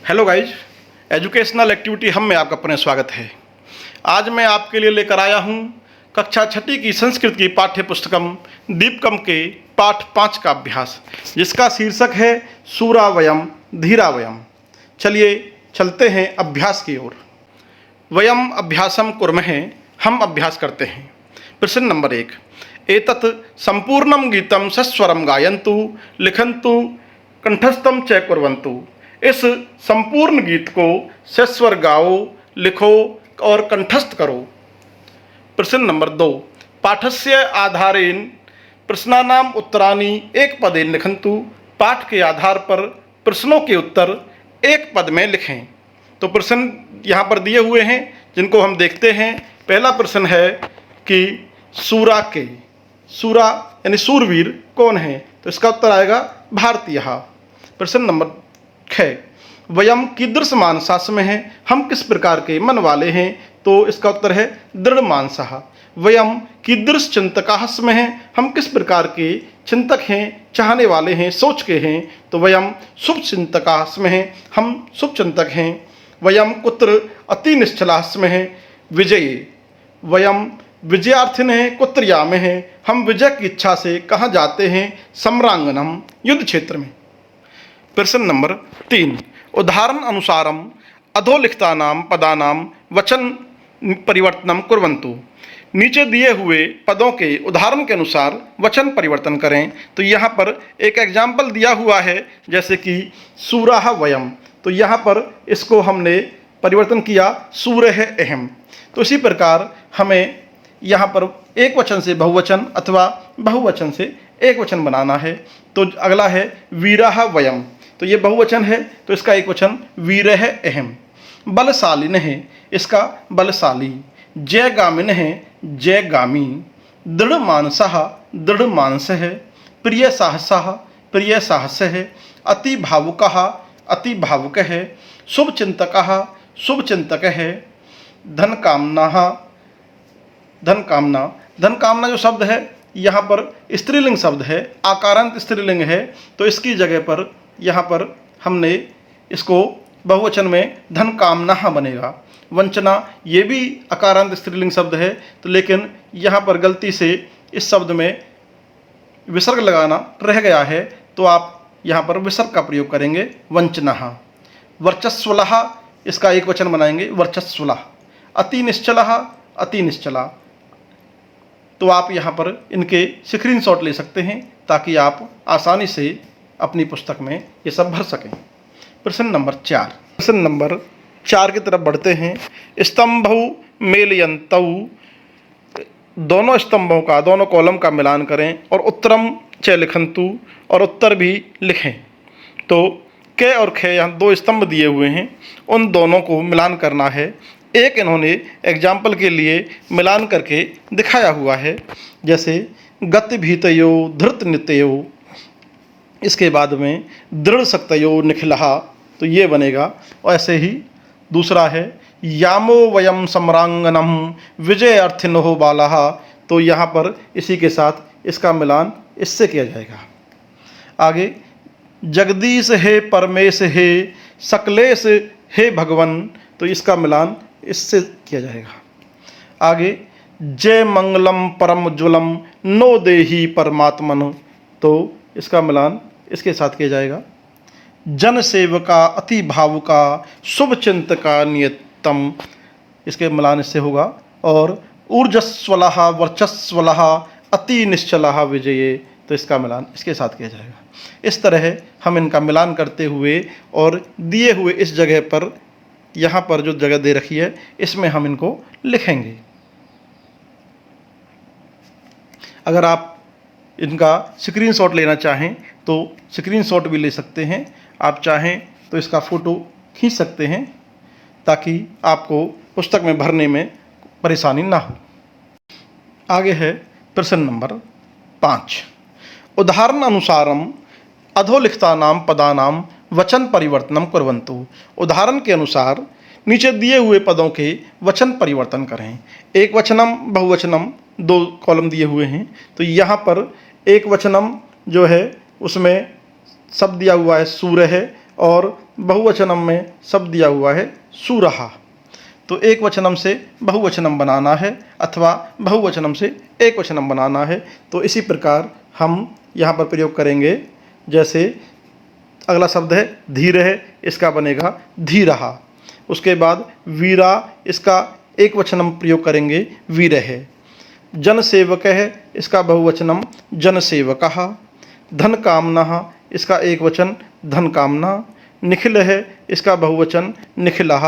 Hello guys, educational activity हम में आपका पुनः स्वागत है। आज मैं आपके लिए लेकर आया हूँ कक्षा छठी की संस्कृत की पाठ्य पुस्तकम दीपकम के पाठ 5 का अभ्यास, जिसका शीर्षक है सूरावयम धीरावयम। चलिए चलते हैं अभ्यास की ओर। वयम अभ्यासम कुर्महे, हम अभ्यास करते हैं। प्रश्न नंबर 1, एतत् संपूर्णम गीतम सस्वरम गायन्तु लिखन्तु कंठस्थम च कुर्वन्तु। इस संपूर्ण गीत को सस्वर गाओ, लिखो और कंठस्थ करो। प्रश्न नंबर 2, पाठस्य आधारेण प्रश्नानाम उत्तराणि एक पदेन लिखन्तु। पाठ के आधार पर प्रश्नों के उत्तर एक पद में लिखें। तो प्रश्न यहाँ पर दिए हुए हैं, जिनको हम देखते हैं। पहला प्रश्न है कि सूरा के, सूरा यानी सूरवीर कौन है? तो इसका उत्तर आएगा भारतीय। प्रश्न नंबर 6, वयम कीदृश मानसास में है, हम किस प्रकार के मन वाले हैं? तो इसका उत्तर है दृढ़ मानसः। वयम कीदृश चिंतकास में है, हम किस प्रकार के चिंतक हैं, चाहने वाले हैं, सोच के हैं? तो वयम शुभ चिंतकास में है, हम शुभ चिंतक हैं। वयम कुत्र अति निश्चलास में है, विजयी। वयम विजयार्थिन है, कुत्र या में है, हम विजय की इच्छा से कहाँ जाते हैं? सम्रांगणम, युद्ध क्षेत्र में। प्रश्न नंबर 3, उदाहरण अनुसारम अधोलिखितानां पदानां वचन परिवर्तनम कुर्वन्तु। नीचे दिए हुए पदों के उदाहरण के अनुसार वचन परिवर्तन करें। तो यहाँ पर एक एग्जाम्पल दिया हुआ है, जैसे कि सूराह वयम। तो यहाँ पर इसको हमने परिवर्तन किया सूरह अहम। तो इसी प्रकार हमें यहाँ पर एक वचन से बहुवचन अथवा बहुवचन से एक वचन बनाना है। तो अगला है वीराह वयम। तो ये बहुवचन है, तो इसका एक वचन वीरह अहम। बलशालिन है, इसका बलशाली। जयगामिन है, जयगामी। दृढ़ मानसः, दृढ़ मानस है। प्रिय साहसः, प्रिय साहस है। अति भावुकः, अति भावुक है। शुभ चिंतकः, शुभ चिंतक है। धन कामना, धन कामना। धन कामना जो शब्द है यहाँ पर स्त्रीलिंग शब्द है, आकारांत स्त्रीलिंग है। तो इसकी जगह पर यहाँ पर हमने इसको बहुवचन में धन कामना बनेगा। वंचना, ये भी अकारांत स्त्रीलिंग शब्द है, तो लेकिन यहाँ पर गलती से इस शब्द में विसर्ग लगाना रह गया है, तो आप यहाँ पर विसर्ग का प्रयोग करेंगे, वंचना। वर्चस्वलः, इसका एक वचन बनाएंगे, वर्चस्वलः। अति निश्चलः, अति निश्चला। तो आप यहाँ पर इनके स्क्रीनशॉट ले सकते हैं, ताकि आप आसानी से अपनी पुस्तक में ये सब भर सकें। प्रश्न नंबर 4, प्रश्न नंबर 4 की तरफ बढ़ते हैं। स्तंभौ मेलयन्तौ, दोनों स्तंभों का, दोनों कॉलम का मिलान करें और उत्तरम च लिखन्तु, और उत्तर भी लिखें। तो क और ख यहाँ 2 स्तंभ दिए हुए हैं, उन दोनों को मिलान करना है। एक इन्होंने एग्जाम्पल के लिए मिलान करके दिखाया हुआ है, जैसे गति भीतयो धृत नित्यो, इसके बाद में दृढ़ शक्तयो निखिलहा, तो ये बनेगा। और ऐसे ही दूसरा है यामो वयम सम्रांगनम विजय अर्थिनो बालाह। तो यहाँ पर इसी के साथ इसका मिलान इससे किया जाएगा। आगे जगदीश हे परमेश हे सकलेश हे भगवन, तो इसका मिलान इससे किया जाएगा। आगे जय मंगलम परम उज्ज्वलम नो देही परमात्मन, तो इसका मिलान इसके साथ किया जाएगा। जन सेवका अति भावुका शुभ चिंतका नियतम, इसके मिलान इससे होगा। और ऊर्जस्वलः वर्चस्वलः अति निश्चलः विजये, तो इसका मिलान इसके साथ किया जाएगा। इस तरह हम इनका मिलान करते हुए और दिए हुए इस जगह पर, यहाँ पर जो जगह दे रखी है, इसमें हम इनको लिखेंगे। अगर आप इनका स्क्रीनशॉट लेना चाहें तो स्क्रीनशॉट भी ले सकते हैं। आप चाहें तो इसका फ़ोटो खींच सकते हैं, ताकि आपको पुस्तक में भरने में परेशानी ना हो। आगे है प्रश्न नंबर 5, उदाहरण अनुसारम अधोलिखितानां पदानां वचन परिवर्तनम कुर्वन्तु। उदाहरण के अनुसार नीचे दिए हुए पदों के वचन परिवर्तन करें। एक वचनम बहुवचनम 2 कॉलम दिए हुए हैं। तो यहाँ पर एक वचनम जो है उसमें शब्द दिया हुआ है सूर्य है, और बहुवचनम में शब्द दिया हुआ है सूरहा, तो एक वचनम से बहुवचनम बनाना है अथवा बहुवचनम से एक वचनम बनाना है। तो इसी प्रकार हम यहाँ पर प्रयोग करेंगे। जैसे अगला शब्द है धीर है, इसका बनेगा धीरहा। उसके बाद वीरा, इसका एक वचनम प्रयोग करेंगे वीर है। जन सेवक है, इसका बहुवचनम जन सेवकः। धन कामना, इसका एक वचन धन कामना। निखिल है, इसका बहुवचन निखिलः।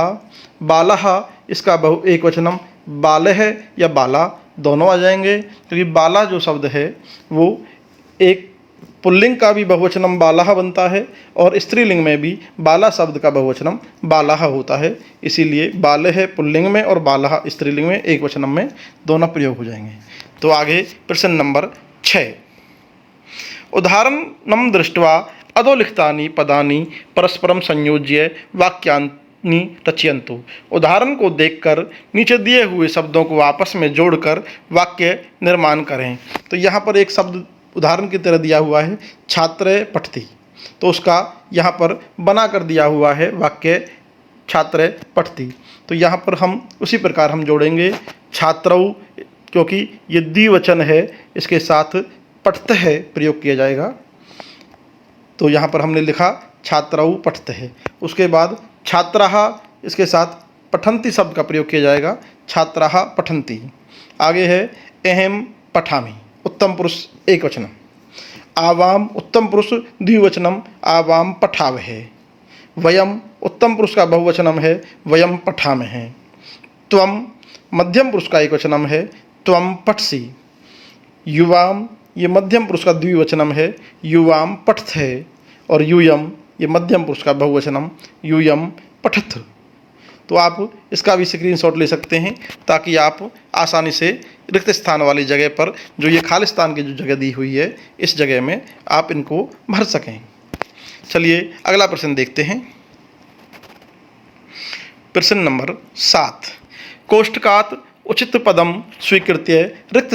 बालः, इसका एक वचनम बाल है या बाला, दोनों आ जाएंगे, क्योंकि बाला जो शब्द है वो एक पुल्लिंग का भी बहुवचनम बालः बनता है और स्त्रीलिंग में भी बाला शब्द का बहुवचनम बालः होता है। इसीलिए बाल है पुल्लिंग में और बालः स्त्रीलिंग में, एक वचनम में दोनों प्रयोग हो जाएंगे। तो आगे प्रश्न नंबर 6। उदाहरणं दृष्ट्वा अधोलिखितानि पदानि परस्परम संयोज्य वाक्यानि रचयन्तु। उदाहरण को देखकर नीचे दिए हुए शब्दों को आपस में जोड़कर वाक्य निर्माण करें। तो यहाँ पर एक शब्द उदाहरण की तरह दिया हुआ है छात्र पठति, तो उसका यहाँ पर बना कर दिया हुआ है वाक्य छात्र पठति। तो यहाँ पर हम उसी प्रकार हम जोड़ेंगे छात्रौ, क्योंकि ये द्विवचन है, इसके साथ पठत है प्रयोग किया जाएगा। तो यहाँ पर हमने लिखा छात्रौ पठत है। उसके बाद छात्राः, इसके साथ पठन्ति शब्द का प्रयोग किया जाएगा, छात्राः पठन्ति। आगे है अहम पठामि, उत्तम पुरुष एक वचनम। आवाम उत्तम पुरुष द्विवचनम, आवाम पठावहे। वयम उत्तम पुरुष का बहुवचनम है, वयम पठामहे। त्वम मध्यम पुरुष का एक वचनम है, त्वम पठसि। युवाम ये मध्यम पुरुष का द्विवचनम है, युवाम पठथ है। और यूयम ये मध्यम पुरुष का बहुवचनम, यूयम पठथ। तो आप इसका भी स्क्रीनशॉट ले सकते हैं ताकि आप आसानी से रिक्त स्थान वाली जगह पर जो ये खालिस्तान की जो जगह दी हुई है इस जगह में आप इनको भर सकें। चलिए अगला प्रश्न देखते हैं। प्रश्न नंबर 7। कोष्ठकात् उचित पदम स्वीकृत्य रिक्त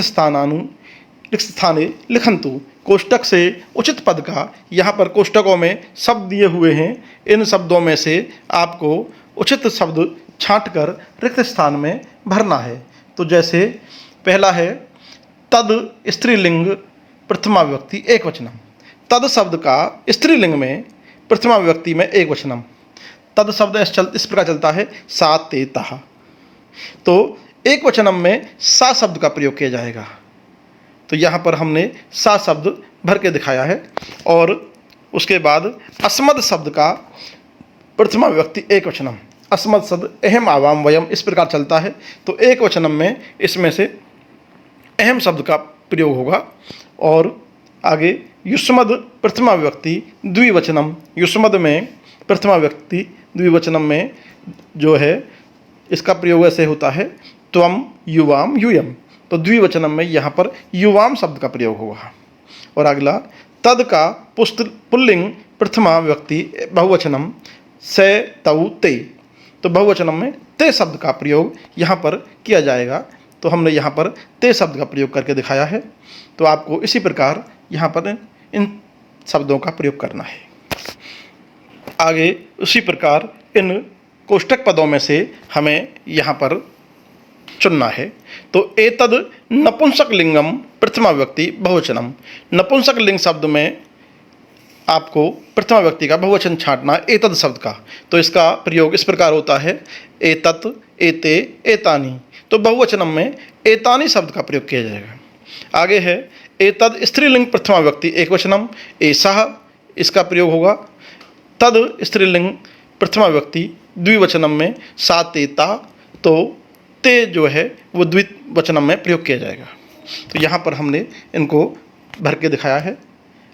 स्थाने लिखन्तु। कोष्ठक से उचित पद का, यहाँ पर कोष्ठकों में शब्द दिए हुए हैं, इन शब्दों में से आपको उचित शब्द छांटकर रिक्त स्थान में भरना है। तो जैसे पहला है तद स्त्रीलिंग प्रथमा विभक्ति एक वचनम। तद शब्द का स्त्रीलिंग में प्रथमा विभक्ति में एक वचनम। तद शब्द इस प्रकार चलता है सा ते तः। तो एक वचनम में सा शब्द का प्रयोग किया जाएगा। तो यहाँ पर हमने सा शब्द भर के दिखाया है। और उसके बाद अस्मद शब्द का प्रथमा विभक्ति एक वचनम। अस्मद शब्द अहम आवाम वयम इस प्रकार चलता है। तो एक वचनम में इसमें से अहम शब्द का प्रयोग होगा। और आगे युष्मद प्रथमा विभक्ति द्विवचनम। युष्मद में प्रथमा विभक्ति द्विवचनम में जो है इसका प्रयोग ऐसे होता है त्वम युवाम यूयम। तो द्विवचनम में यहाँ पर युवाम शब्द का प्रयोग होगा। और अगला तद का पुल्लिंग प्रथमा विभक्ति बहुवचनम से तौ ते। तो बहुवचनम में ते शब्द का प्रयोग यहाँ पर किया जाएगा। तो हमने यहाँ पर ते शब्द का प्रयोग करके दिखाया है। तो आपको इसी प्रकार यहाँ पर इन शब्दों का प्रयोग करना है। आगे उसी प्रकार इन कोष्ठक पदों में से हमें यहाँ पर चुनना है। तो एतद नपुंसक लिंगम प्रथमा विभक्ति बहुवचनम। नपुंसक लिंग शब्द में आपको प्रथमा व्यक्ति का बहुवचन छांटना एतद शब्द का। तो इसका प्रयोग इस प्रकार होता है एतत् एते एतानि। तो बहुवचनम में एतानि शब्द का प्रयोग किया जाएगा। आगे है एतद स्त्रीलिंग प्रथमा व्यक्ति एक वचनम एषः, इसका प्रयोग होगा। तद स्त्रीलिंग प्रथमा व्यक्ति द्विवचनम में सा तेता। तो ते जो है वो द्विवचनम में प्रयोग किया जाएगा। तो यहाँ पर हमने इनको भर के दिखाया है।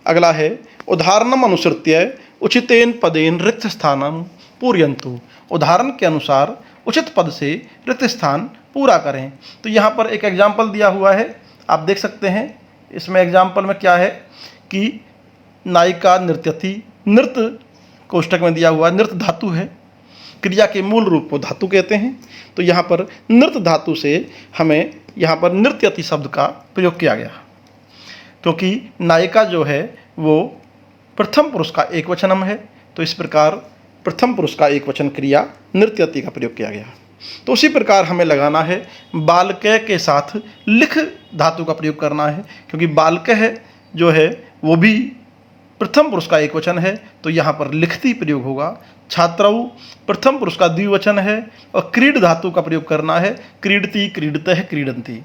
अगला है उदाहरणम अनुसृत्य उचितेन पदेन रिक्त स्थानं पूरयन्तु। उदाहरण के अनुसार उचित पद से रिक्त स्थान पूरा करें। तो यहाँ पर एक एग्जाम्पल दिया हुआ है, आप देख सकते हैं। इसमें एग्जाम्पल में क्या है कि नायिका नृत्यति। नृत्य कोष्ठक में दिया हुआ नृत्य धातु है, क्रिया के मूल रूप को धातु कहते हैं। तो यहाँ पर नृत्य धातु से हमें यहाँ पर नृत्यति शब्द का प्रयोग किया गया, क्योंकि नायिका जो है वो प्रथम पुरुष का एक वचनम है। तो इस प्रकार प्रथम पुरुष का एक वचन क्रिया नृत्यति का प्रयोग किया गया। तो उसी प्रकार हमें लगाना है बालकः के साथ लिख धातु का प्रयोग करना है, क्योंकि बालकः जो है वो भी प्रथम पुरुष का एक वचन है, तो यहाँ पर लिखती प्रयोग होगा। छात्रौ प्रथम पुरुष का द्विवचन है और क्रीड धातु का प्रयोग करना है, क्रीडति क्रीडतः क्रीडन्ति,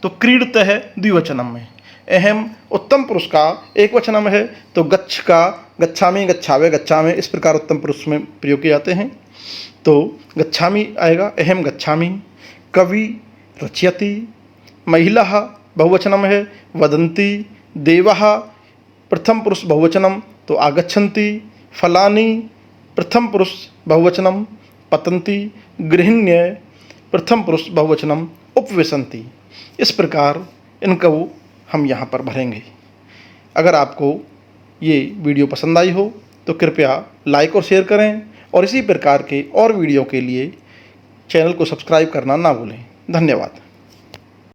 तो क्रीडतः द्विवचनम में। अहम उत्तम पुरुष का एक वचनम है, तो गच्छ का गच्छामि गच्छावे गच्छामि इस प्रकार उत्तम पुरुष में प्रयोग किए जाते हैं, तो गच्छामि आएगा। अहम गच्छामि। कवि रचयति। महिला बहुवचनम है, वदन्ति। देवः प्रथम पुरुष बहुवचनम, तो आगच्छन्ति। फलानि प्रथम पुरुष बहुवचनम, पतन्ति। गृहिण्य प्रथम पुरुष बहुवचनम, उपविशन्ति। इस प्रकार इनको हम यहाँ पर भरेंगे। अगर आपको ये वीडियो पसंद आई हो तो कृपया लाइक और शेयर करें, और इसी प्रकार के और वीडियो के लिए चैनल को सब्सक्राइब करना ना भूलें। धन्यवाद।